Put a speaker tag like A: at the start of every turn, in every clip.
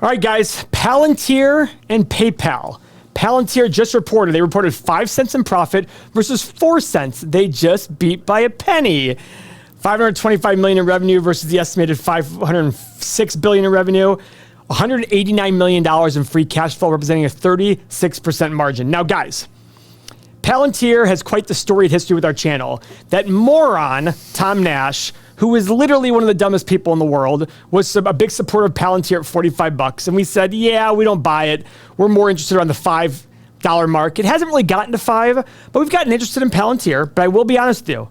A: All right, guys, Palantir and PayPal. Palantir just reported. They reported 5 cents in profit versus 4 cents. They just beat by a penny. $525 million in revenue versus the estimated $506 billion in revenue. $189 million in free cash flow, representing a 36% margin. Now, guys, Palantir has quite the storied history with our channel. That moron, Tom Nash, who is literally one of the dumbest people in the world, was a big supporter of Palantir at 45 bucks. And we said, yeah, we don't buy it. We're more interested on the $5 mark. It hasn't really gotten to 5, but we've gotten interested in Palantir. But I will be honest with you,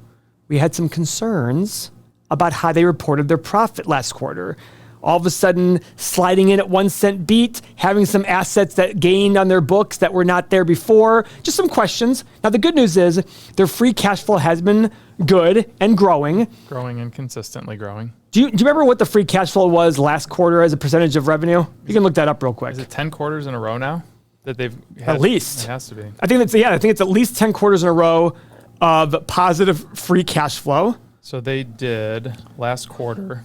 A: we had some concerns about how they reported their profit last quarter. All of a sudden, sliding in at 1 cent beat, having some assets that gained on their books that were not there before. Just some questions. Now, the good news is their free cash flow has been good and growing.
B: Growing and consistently growing.
A: Do you remember what the free cash flow was last quarter as a percentage of revenue? You can look that up real quick.
B: Is it 10 quarters in a row now that they've had?
A: At least.
B: It has to be.
A: I think it's at least 10 quarters in a row of positive free cash flow.
B: So they did last quarter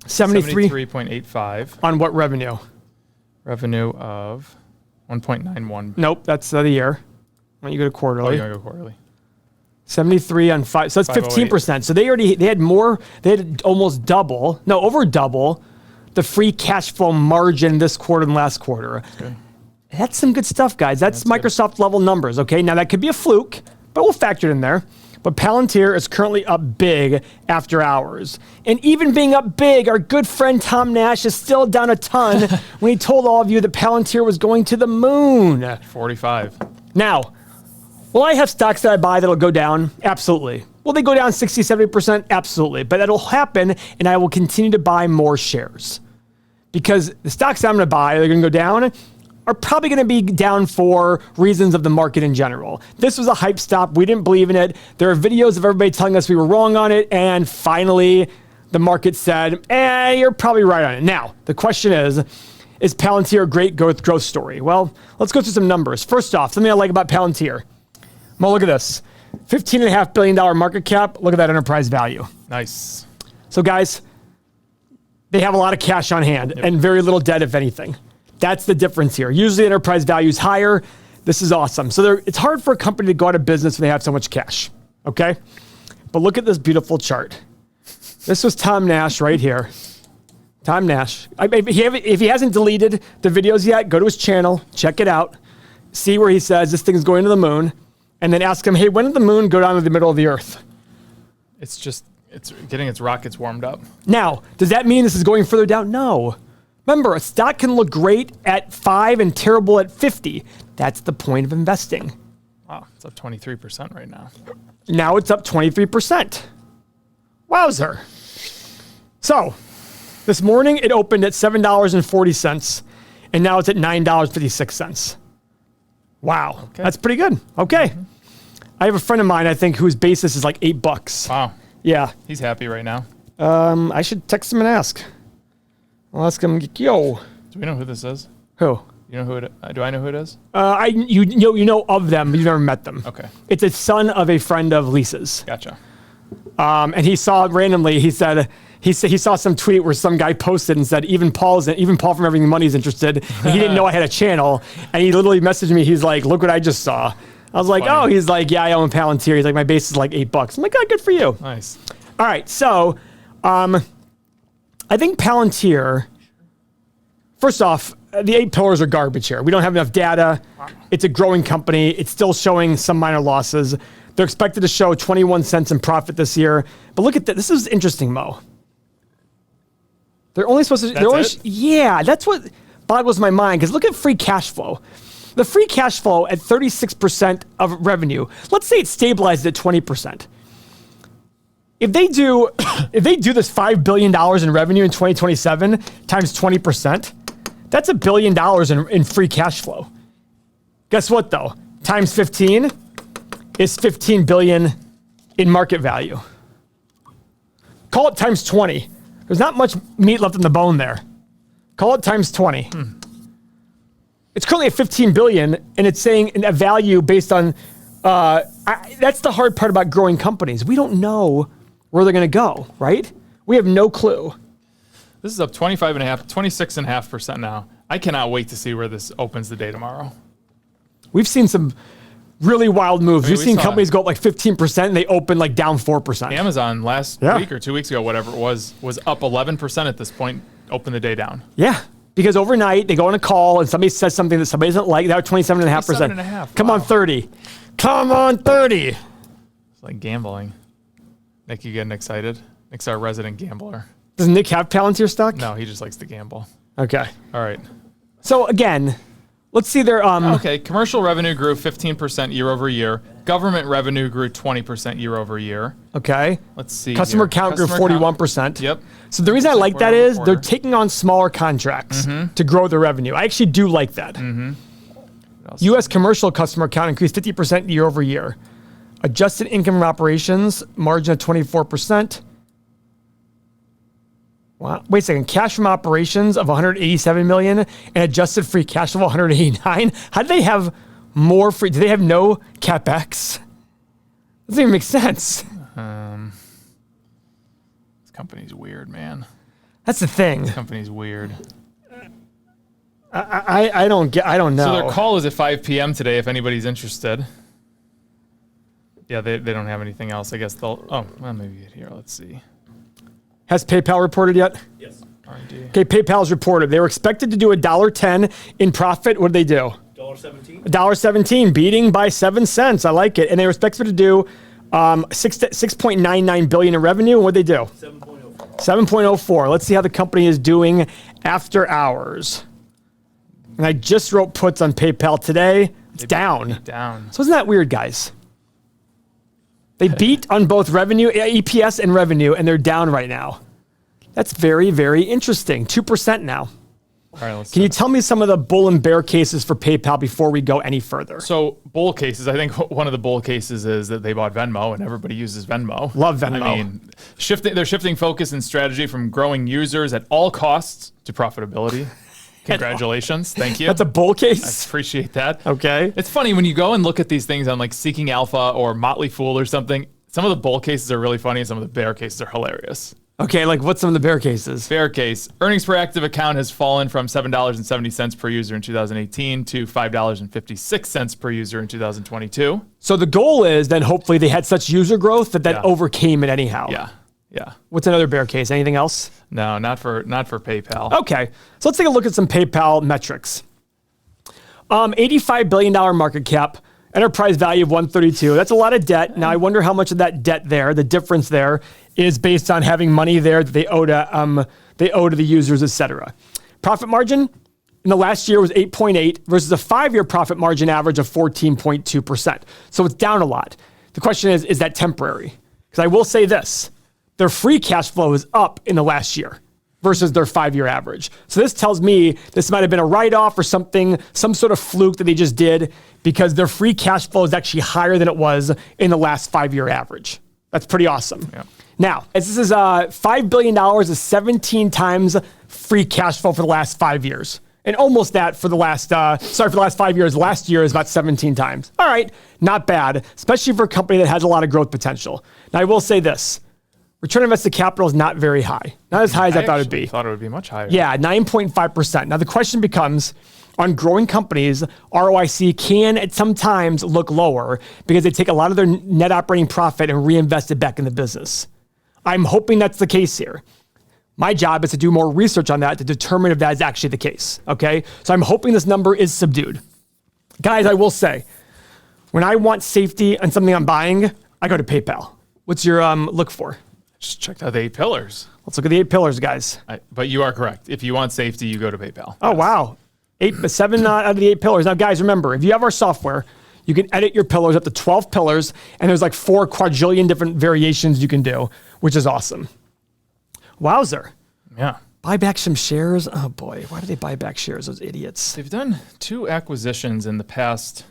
A: 73.85 on what revenue?
B: Revenue of 1.91.
A: Nope, that's the year. Why don't you go to quarterly?
B: Oh, you want to go quarterly?
A: 73 on 5. So that's 15%. So they had almost double, over double the free cash flow margin this quarter than last quarter. That's some good stuff, guys. That's Microsoft level numbers, okay? Now that could be a fluke, but we'll factor it in there. But Palantir is currently up big after hours. And even being up big, our good friend Tom Nash is still down a ton when he told all of you that Palantir was going to the moon.
B: 45.
A: Now, will I have stocks that I buy that'll go down? Absolutely. Will they go down 60, 70%? Absolutely. But that'll happen, and I will continue to buy more shares. Because the stocks I'm going to buy, they're going to go down, are probably going to be down for reasons of the market in general. This was a hype stop. We didn't believe in it. There are videos of everybody telling us we were wrong on it, and finally the market said, you're probably right on it. Now, the question is Palantir a great growth story? Well, let's go through some numbers. First off, something I like about Palantir. Well, look at this. $15.5 billion market cap. Look at that enterprise value.
B: Nice.
A: So, guys, they have a lot of cash on hand and very little debt, if anything. That's the difference here. Usually enterprise value is higher. This is awesome. So it's hard for a company to go out of business when they have so much cash, okay? But look at this beautiful chart. This was Tom Nash right here. Tom Nash. If he hasn't deleted the videos yet, go to his channel, check it out, see where he says this thing's going to the moon, and then ask him, hey, when did the moon go down to the middle of the earth?
B: It's getting its rockets warmed up.
A: Now, does that mean this is going further down? No. Remember, a stock can look great at 5 and terrible at 50. That's the point of investing.
B: Wow, it's up 23% right now.
A: Now it's up 23%. Wowzer. So, this morning it opened at $7.40, and now it's at $9.56. Wow, okay. That's pretty good. Okay. Mm-hmm. I have a friend of mine, I think, whose basis is like $8.
B: Wow.
A: Yeah.
B: He's happy right now.
A: I should text him and ask. I'll ask him, yo.
B: Do we know who this is?
A: Who?
B: You know who it? Do I know who it is?
A: You know of them, but you've never met them.
B: Okay. It's
A: a son of a friend of Lisa's.
B: Gotcha.
A: And he saw randomly. He said he saw some tweet where some guy posted and said even Paul from Everything Money is interested. And he didn't know I had a channel, and he literally messaged me. He's like, "Look what I just saw." I was like, funny. "Oh," he's like, "Yeah, I own Palantir." He's like, "My base is like $8." I'm like, "Oh, good for you."
B: Nice.
A: All right, so. I think Palantir, first off, the 8 pillars are garbage here. We don't have enough data. It's a growing company. It's still showing some minor losses. They're expected to show 21 cents in profit this year. But look at this. This is interesting, Mo. They're only supposed to... Yeah, that's what boggles my mind. Because look at free cash flow. The free cash flow at 36% of revenue. Let's say it's stabilized at 20%. If they do this $5 billion in revenue in 2027 times 20%, that's $1 billion in free cash flow. Guess what though? Times 15 is 15 billion in market value. Call it times 20. There's not much meat left in the bone there. Call it times 20. It's currently at 15 billion, and it's saying a value based on. That's the hard part about growing companies. We don't know where they're going to go, right? We have no clue.
B: This is up 26.5% now. I cannot wait to see where this opens the day tomorrow.
A: We've seen some really wild moves.
B: I mean,
A: We've seen
B: saw
A: companies go up like 15% and they open like down 4%.
B: Amazon last week or 2 weeks ago, whatever it was up 11% at this point, open the day down.
A: Yeah. Because overnight they go on a call and somebody says something that somebody doesn't like. They're 27.5%.
B: 27.5%.
A: Come on, 30. Come on, 30.
B: It's like gambling. Nick, you getting excited? Nick's our resident gambler.
A: Does Nick have Palantir stock?
B: No, he just likes to gamble.
A: Okay.
B: All right.
A: So again, let's see their
B: Okay, commercial revenue grew 15% year over year. Government revenue grew 20% year over year.
A: Okay.
B: Let's see.
A: Customer count grew 41%.
B: Yep.
A: So the reason I like that is they're
B: quarter.
A: taking on smaller contracts to grow their revenue. I actually do like that. U.S. commercial customer count increased 50% year over year. Adjusted income from operations, margin of 24%. Wow. Wait a second. Cash from operations of 187 million and adjusted free cash flow of 189. How do they have more free? Do they have no capex? Doesn't even make sense.
B: This company's weird, man.
A: That's the thing.
B: This company's weird.
A: I don't know.
B: So their call is at 5 p.m. today. If anybody's interested. Yeah, they don't have anything else. I guess they'll. Oh, well, maybe here. Let's see.
A: Has PayPal reported yet?
C: Yes.
B: R&D.
A: Okay, PayPal's reported. They were expected to do $1.10 in profit. What did they do?
C: $1.17.
A: $1.17, beating by 7 cents. I like it. And they were expected to do $6.99 billion in revenue. And what did they do?
C: 7.04.
A: 7.04. Let's see how the company is doing after hours. And I just wrote puts on PayPal today. It's down.
B: Down.
A: So isn't that weird, guys? They beat on both revenue, EPS and revenue, and they're down right now. That's very, very interesting. 2% now.
B: All right, let's
A: Can you tell me some of the bull and bear cases for PayPal before we go any further?
B: So bull cases, I think one of the bull cases is that they bought Venmo and everybody uses Venmo.
A: Love Venmo.
B: I mean, they're shifting focus and strategy from growing users at all costs to profitability. Congratulations. Thank you.
A: That's a bull
B: I
A: case?
B: appreciate that.
A: Okay.
B: It's funny when you go and look at these things on like Seeking Alpha or Motley Fool or something. Some of the bull cases are really funny and some of the bear cases are hilarious.
A: Okay, like what's some of the bear cases?
B: Bear case. Earnings per active account has fallen from $7.70 per user in 2018 to $5.56 per user in 2022.
A: So the goal is then hopefully they had such user growth that
B: Yeah.
A: overcame it anyhow.
B: Yeah.
A: What's another bear case? Anything else?
B: No, not for PayPal.
A: Okay, so let's take a look at some PayPal metrics. $85 billion market cap, enterprise value of 132. That's a lot of debt. Now I wonder how much of that debt there, the difference there, is based on having money there that they owe to the users, etc. Profit margin in the last year was 8.8 versus a 5-year profit margin average of 14.2%. So it's down a lot. The question is that temporary? Because I will say this. Their free cash flow is up in the last year versus their 5-year average. So this tells me this might have been a write-off or something, some sort of fluke that they just did because their free cash flow is actually higher than it was in the last 5-year average. That's pretty awesome.
B: Yeah.
A: Now, as this is $5 billion is 17 times free cash flow for the last 5 years. And almost that for the last, for the last 5 years. Last year is about 17 times. All right, not bad, especially for a company that has a lot of growth potential. Now, I will say this. Return on invested capital is not very high. Not as high as I thought it'd be.
B: I thought it would be much higher.
A: Yeah, 9.5%. Now, the question becomes, on growing companies, ROIC can at some times look lower because they take a lot of their net operating profit and reinvest it back in the business. I'm hoping that's the case here. My job is to do more research on that to determine if that is actually the case, okay? So I'm hoping this number is subdued. Guys, I will say, when I want safety on something I'm buying, I go to PayPal. What's your look for?
B: Just checked out the 8 pillars.
A: Let's look at the 8 pillars, guys.
B: But you are correct. If you want safety, you go to PayPal.
A: Oh, wow. 7 out of the 8 pillars. Now, guys, remember, if you have our software, you can edit your pillars up to 12 pillars, and there's like 4 quadrillion different variations you can do, which is awesome. Wowzer.
B: Yeah.
A: Buy back some shares? Oh, boy. Why do they buy back shares, those idiots?
B: They've done 2 acquisitions in the past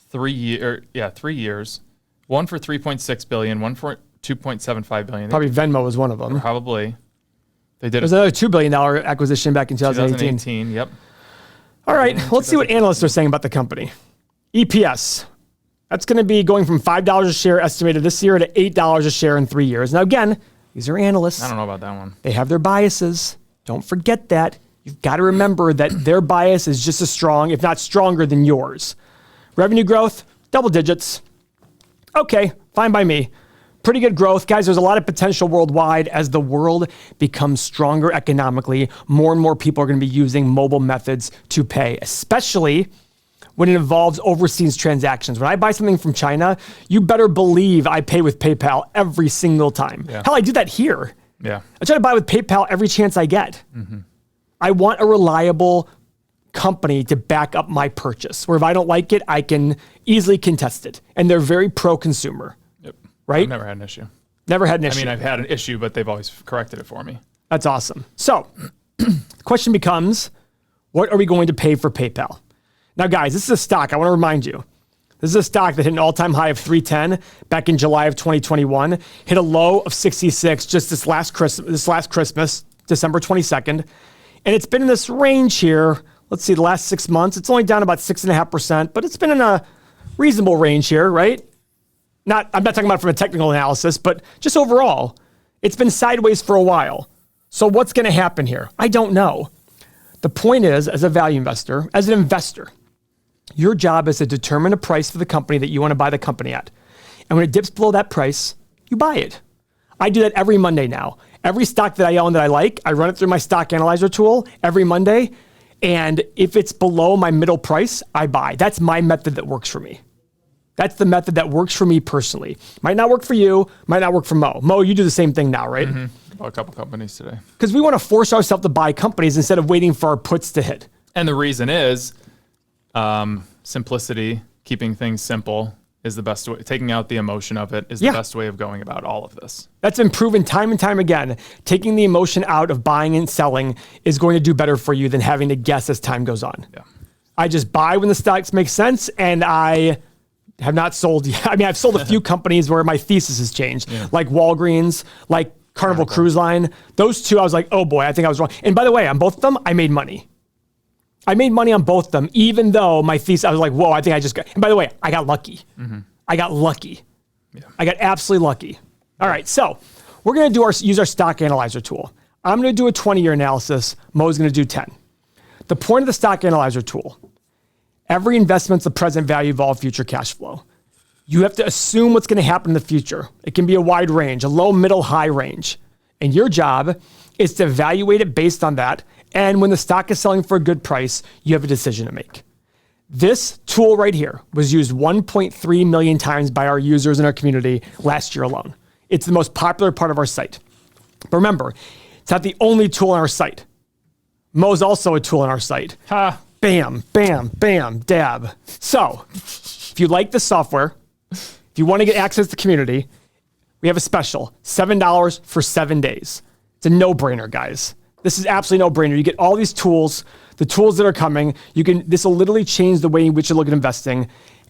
B: 3 years. One for $3.6 billion, one for $2.75 billion.
A: Probably Venmo was one of them.
B: Probably. They did
A: There's another $2 billion acquisition back in 2018.
B: 2018, yep.
A: All right, let's see what analysts are saying about the company. EPS. That's going to be going from $5 a share estimated this year to $8 a share in 3 years. Now, again, these are analysts.
B: I don't know about that one.
A: They have their biases. Don't forget that. you've got to remember that their bias is just as strong, if not stronger than yours. Revenue growth, double digits. Okay, fine by me. Pretty good growth. Guys, there's a lot of potential worldwide as the world becomes stronger economically. More and more people are going to be using mobile methods to pay, especially when it involves overseas transactions. When I buy something from China, you better believe I pay with PayPal every single time.
B: Yeah.
A: Hell, I do that here.
B: Yeah.
A: I try to buy with PayPal every chance I get. Mm-hmm. I want a reliable company to back up my purchase, where if I don't like it, I can easily contest it. And they're very pro-consumer.
B: Yep.
A: Right?
B: I've never had an issue.
A: Never had an issue.
B: I mean, I've had an issue, but they've always corrected it for me.
A: That's awesome. So the question becomes, what are we going to pay for PayPal? Now, guys, this is a stock. I want to remind you. This is a stock that hit an all-time high of 310 back in July of 2021, hit a low of 66 just this last Christmas, December 22nd. And it's been in this range here. Let's see, the last 6 months. It's only down about 6.5%, but it's been in a reasonable range here, right? I'm not talking about from a technical analysis, but just overall, it's been sideways for a while. So what's going to happen here? I don't know. The point is, as a value investor, as an investor, your job is to determine a price for the company that you want to buy the company at. And when it dips below that price, you buy it. I do that every Monday now. Every stock that I own that I like, I run it through my stock analyzer tool every Monday. And if it's below my middle price, I buy. That's my method that works for me. That's the method that works for me personally. Might not work for you, might not work for Mo. Mo, you do the same thing now, right?
B: Mm-hmm. Bought a couple companies today.
A: Because we want to force ourselves to buy companies instead of waiting for our puts to hit.
B: And the reason is simplicity, keeping things simple is the best way. Taking out the emotion of it is the best way of going about all of this.
A: That's been proven time and time again. Taking the emotion out of buying and selling is going to do better for you than having to guess as time goes on.
B: Yeah.
A: I just buy when the stocks make sense, and I have not sold yet. I mean, I've sold a few companies where my thesis has changed, like Walgreens, like Carnival Cruise Line. Those two, I was like, oh boy, I think I was wrong. And by the way, on both of them, I made money. I made money on both of them, even though my thesis, I was like, whoa, I think I just got, and by the way, I got lucky. Mm-hmm. I got lucky. Yeah. I got absolutely lucky. All right, so we're going to use our stock analyzer tool. I'm going to do a 20-year analysis. Mo's going to do 10. The point of the stock analyzer tool, every investment's the present value of all future cash flow. You have to assume what's going to happen in the future. It can be a wide range, a low, middle, high range. And your job is to evaluate it based on that. And when the stock is selling for a good price, you have a decision to make. This tool right here was used 1.3 million times by our users in our community last year alone. It's the most popular part of our site. But remember, it's not the only tool on our site. Mo's also a tool on our site.
B: Ha!
A: Bam, bam, bam, dab. So, if you like the software, if you want to get access to the community, we have a special, $7 for 7 days. It's a no-brainer, guys. This is absolutely no-brainer. You get all these tools, the tools that are coming. This will literally change the way in which you look at investing,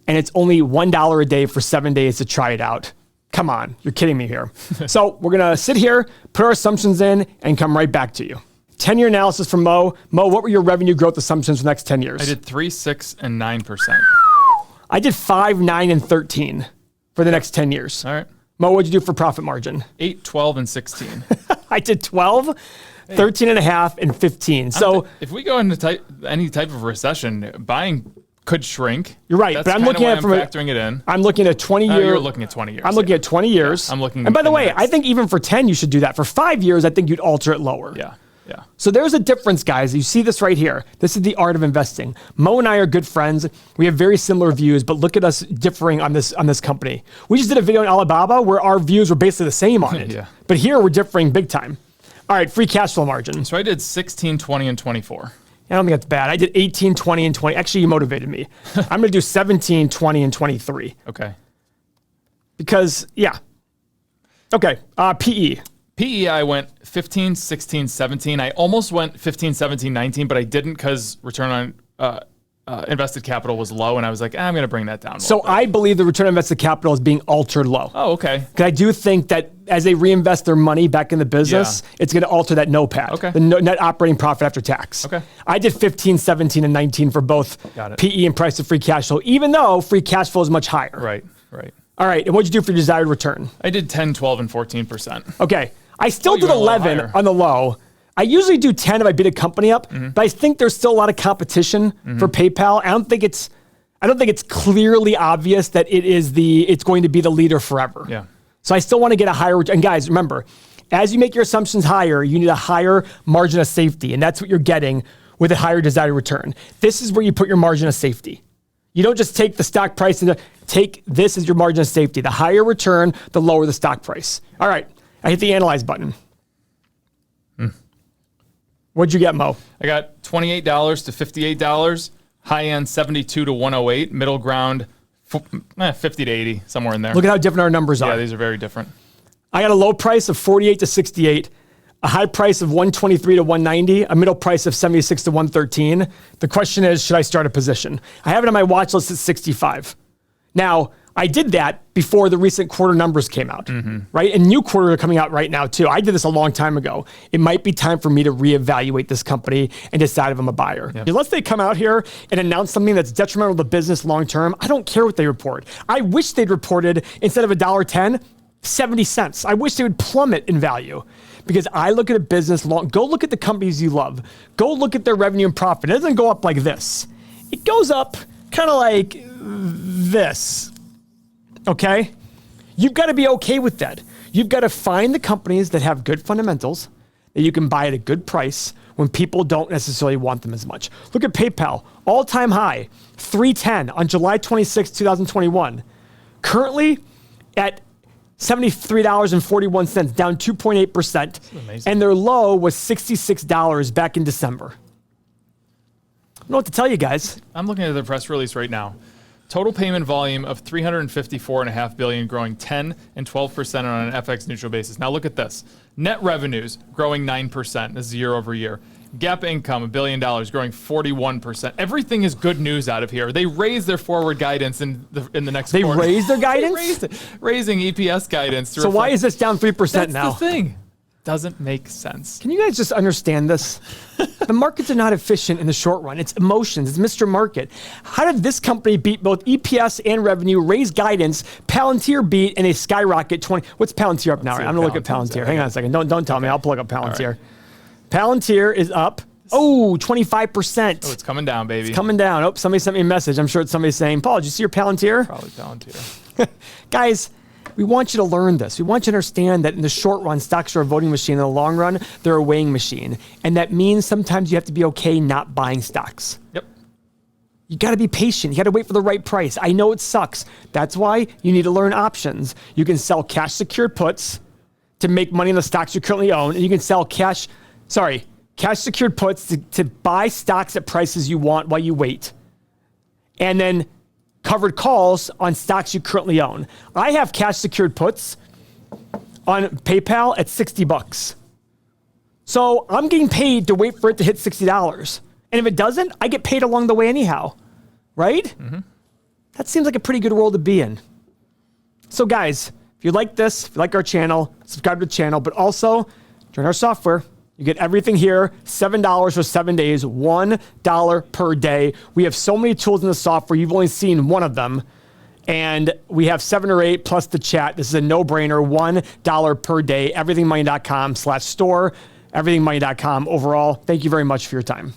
A: and it's only $1 a day for 7 days to try it out. Come on, you're kidding me here. So we're gonna sit here, put our assumptions in, and come right back to you. 10-year analysis from Mo. Mo, what were your revenue growth assumptions for the next 10 years?
B: I did 3, 6, and 9%.
A: I did 5, 9, and 13 for the next 10 years.
B: All right.
A: Mo, what'd you do for profit margin?
B: 8, 12, and 16.
A: I did 12, 13 and a half, and 15. So
B: if we go into any type of recession, buying could shrink.
A: You're right,
B: That's
A: but I'm looking at it from
B: factoring it in.
A: I'm looking at 20 years.
B: You're looking at 20 years.
A: I'm looking at 20 years.
B: Yeah, I'm looking.
A: And by the way,
B: next.
A: I think even for 10, you should do that. For 5 years, I think you'd alter it lower.
B: Yeah. Yeah.
A: So there's a difference, guys. You see this right here. This is the art of investing. Mo and I are good friends. We have very similar views, but look at us differing on this company. We just did a video on Alibaba where our views were basically the same on it.
B: Yeah.
A: But here we're differing big time. All right, free cash flow margin.
B: So I did 16, 20, and 24.
A: I don't think that's bad. I did 18, 20, and 20. Actually, you motivated me. I'm going to do 17, 20, and 23.
B: Okay.
A: Because, yeah. Okay, PE.
B: PE, I went 15, 16, 17. I almost went 15, 17, 19, but I didn't because return on invested capital was low, and I was like, I'm going to bring that down.
A: So I believe the return on invested capital is being altered low.
B: Oh, okay.
A: Because I do think that as they reinvest their money back in the business, it's going to alter that NOPAT,
B: Okay.
A: the net operating profit after tax.
B: Okay.
A: I did 15, 17, and 19 for both PE and price of free cash flow, even though free cash flow is much higher.
B: Right, right.
A: All right, and what'd you do for your desired return?
B: I did 10, 12, and 14%.
A: Okay. I still did
B: went a little
A: 11
B: higher.
A: on the low. I usually do 10 if I beat a company up, but I think there's still a lot of competition for PayPal. I don't think it's clearly obvious that it's going to be the leader forever.
B: Yeah.
A: So I still want to get a higher return. And guys, remember, as you make your assumptions higher, you need a higher margin of safety, and that's what you're getting with a higher desired return. This is where you put your margin of safety. You don't just take the stock price and take this as your margin of safety. The higher return, the lower the stock price. All right, I hit the analyze button. What'd you get, Mo?
B: I got $28 to $58, high end 72 to 108, middle ground 50 to 80, somewhere in there.
A: Look at how different our numbers are.
B: Yeah, these are very different.
A: I got a low price of 48 to 68, a high price of 123 to 190, a middle price of 76 to 113. The question is, should I start a position? I have it on my watch list at 65. Now, I did that before the recent quarter numbers came out, right? And new quarter are coming out right now too. I did this a long time ago. It might be time for me to reevaluate this company and decide if I'm a buyer. Yep. Unless they come out here and announce something that's detrimental to business long term, I don't care what they report. I wish they'd reported, instead of $1.10, 70 cents. I wish they would plummet in value, because I look at a business go look at the companies you love. Go look at their revenue and profit. It doesn't go up like this. It goes up kind of like this. Okay? You've got to be okay with that. You've got to find the companies that have good fundamentals that you can buy at a good price when people don't necessarily want them as much. Look at PayPal, all-time high, $3.10 on July 26, 2021. Currently at $73.41, down 2.8%. And their low was $66 back in December. I don't know what to tell you guys.
B: I'm looking at the press release right now. Total payment volume of $354.5 billion, growing 10 and 12% on an FX neutral basis. Now look at this. Net revenues growing 9%. This is year over year. GAAP income, $1 billion, growing 41%. Everything is good news out of here. They raised their forward guidance in the next quarter.
A: They raised their guidance?
B: They raised it, raising EPS guidance.
A: So why is this down 3% now?
B: That's the thing. Doesn't make sense.
A: Can you guys just understand this? The markets are not efficient in the short run. It's emotions. It's Mr. Market. How did this company beat both EPS and revenue, raise guidance, Palantir beat, and a skyrocket 20? What's Palantir up now? I'm going to look at Palantir. Hang on a second. Don't tell me. I'll plug up Palantir. Right. Palantir is up. 25%.
B: Oh, it's coming down, baby.
A: It's coming down. Oh, somebody sent me a message. I'm sure it's somebody saying, Paul, did you see your Palantir?
B: Probably Palantir.
A: Guys, we want you to learn this. We want you to understand that in the short run, stocks are a voting machine. In the long run, they're a weighing machine. And that means sometimes you have to be okay not buying stocks.
B: Yep.
A: You got to be patient. You got to wait for the right price. I know it sucks. That's why you need to learn options. You can sell cash secured puts to make money in the stocks you currently own. And you can sell cash secured puts to buy stocks at prices you want while you wait. And then covered calls on stocks you currently own. I have cash secured puts on PayPal at $60. So I'm getting paid to wait for it to hit $60. And if it doesn't, I get paid along the way anyhow, right? Mm-hmm. That seems like a pretty good world to be in. So guys, if you like this, if you like our channel, subscribe to the channel, but also join our software. You get everything here, $7 for 7 days, $1 per day. We have so many tools in the software. You've only seen one of them. And we have 7 or 8 plus the chat. This is a no-brainer, $1 per day, everythingmoney.com/store, everythingmoney.com overall. Thank you very much for your time.